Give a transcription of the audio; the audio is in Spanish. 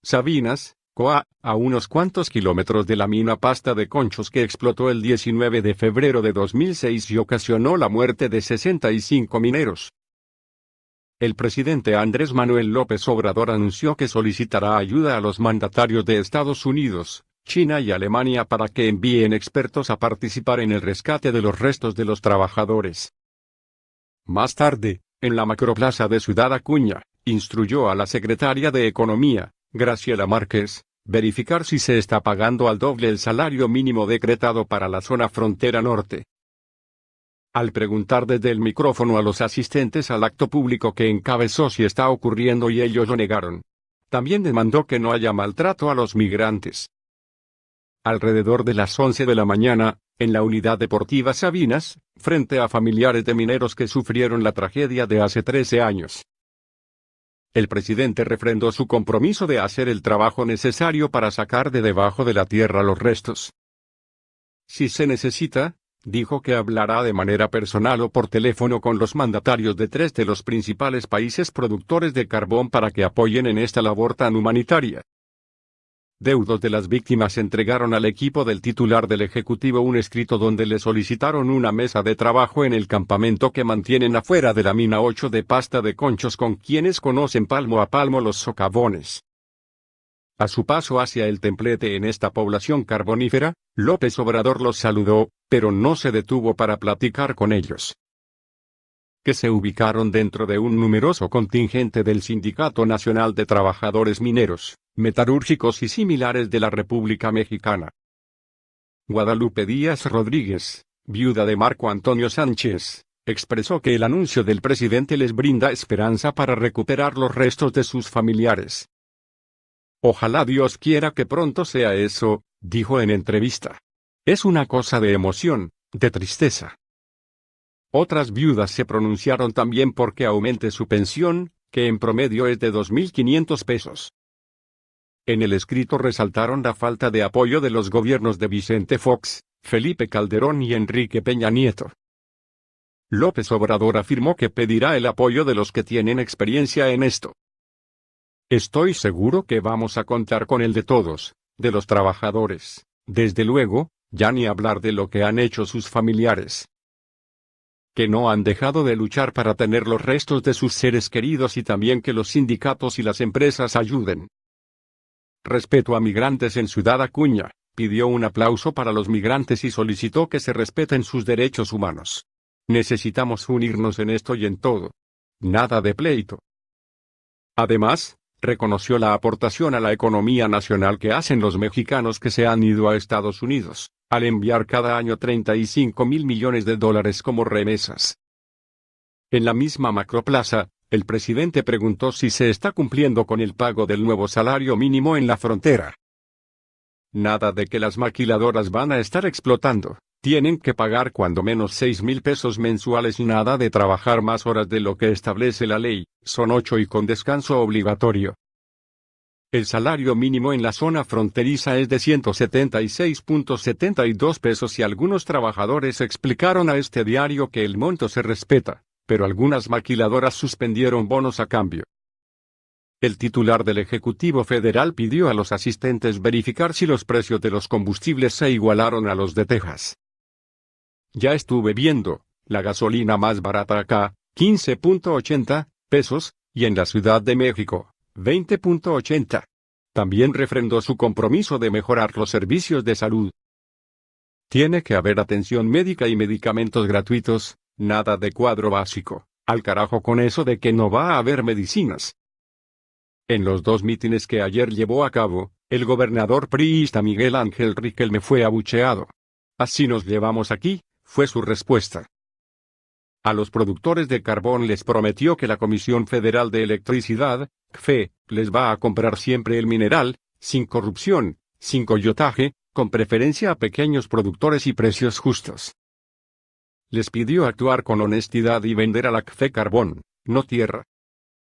Sabinas, Coa, a unos cuantos kilómetros de la mina Pasta de Conchos que explotó el 19 de febrero de 2006 y ocasionó la muerte de 65 mineros. El presidente Andrés Manuel López Obrador anunció que solicitará ayuda a los mandatarios de Estados Unidos, China y Alemania para que envíen expertos a participar en el rescate de los restos de los trabajadores. Más tarde, en la macroplaza de Ciudad Acuña, instruyó a la secretaria de Economía, Graciela Márquez, verificar si se está pagando al doble el salario mínimo decretado para la zona frontera norte. Al preguntar desde el micrófono a los asistentes al acto público que encabezó si está ocurriendo y ellos lo negaron. También demandó que no haya maltrato a los migrantes. Alrededor de las 11 de la mañana, en la unidad deportiva Sabinas, frente a familiares de mineros que sufrieron la tragedia de hace 13 años. El presidente refrendó su compromiso de hacer el trabajo necesario para sacar de debajo de la tierra los restos. Si se necesita, dijo que hablará de manera personal o por teléfono con los mandatarios de 3 de los principales países productores de carbón para que apoyen en esta labor tan humanitaria. Deudos de las víctimas entregaron al equipo del titular del Ejecutivo un escrito donde le solicitaron una mesa de trabajo en el campamento que mantienen afuera de la mina 8 de Pasta de Conchos con quienes conocen palmo a palmo los socavones. A su paso hacia el templete en esta población carbonífera, López Obrador los saludó, pero no se detuvo para platicar con ellos. Que se ubicaron dentro de un numeroso contingente del Sindicato Nacional de Trabajadores Mineros, Metalúrgicos y similares de la República Mexicana. Guadalupe Díaz Rodríguez, viuda de Marco Antonio Sánchez, expresó que el anuncio del presidente les brinda esperanza para recuperar los restos de sus familiares. Ojalá Dios quiera que pronto sea eso, dijo en entrevista. Es una cosa de emoción, de tristeza. Otras viudas se pronunciaron también porque aumente su pensión, que en promedio es de 2.500 pesos. En el escrito resaltaron la falta de apoyo de los gobiernos de Vicente Fox, Felipe Calderón y Enrique Peña Nieto. López Obrador afirmó que pedirá el apoyo de los que tienen experiencia en esto. Estoy seguro que vamos a contar con el de todos, de los trabajadores, desde luego, ya ni hablar de lo que han hecho sus familiares. Que no han dejado de luchar para tener los restos de sus seres queridos y también que los sindicatos y las empresas ayuden. Respeto a migrantes en Ciudad Acuña, pidió un aplauso para los migrantes y solicitó que se respeten sus derechos humanos. Necesitamos unirnos en esto y en todo. Nada de pleito. Además, reconoció la aportación a la economía nacional que hacen los mexicanos que se han ido a Estados Unidos, al enviar cada año 35.000 millones de dólares como remesas. En la misma macroplaza, el presidente preguntó si se está cumpliendo con el pago del nuevo salario mínimo en la frontera. Nada de que las maquiladoras van a estar explotando, tienen que pagar cuando menos 6.000 pesos mensuales y nada de trabajar más horas de lo que establece la ley, son 8 y con descanso obligatorio. El salario mínimo en la zona fronteriza es de 176.72 pesos y algunos trabajadores explicaron a este diario que el monto se respeta, pero algunas maquiladoras suspendieron bonos a cambio. El titular del Ejecutivo Federal pidió a los asistentes verificar si los precios de los combustibles se igualaron a los de Texas. Ya estuve viendo, la gasolina más barata acá, 15.80 pesos, y en la Ciudad de México, 20.80. También refrendó su compromiso de mejorar los servicios de salud. Tiene que haber atención médica y medicamentos gratuitos, nada de cuadro básico, al carajo con eso de que no va a haber medicinas. En los 2 mítines que ayer llevó a cabo, el gobernador priista Miguel Ángel Riquelme fue abucheado. Así nos llevamos aquí, fue su respuesta. A los productores de carbón les prometió que la Comisión Federal de Electricidad, CFE, les va a comprar siempre el mineral, sin corrupción, sin coyotaje, con preferencia a pequeños productores y precios justos. Les pidió actuar con honestidad y vender a la CFE carbón, no tierra.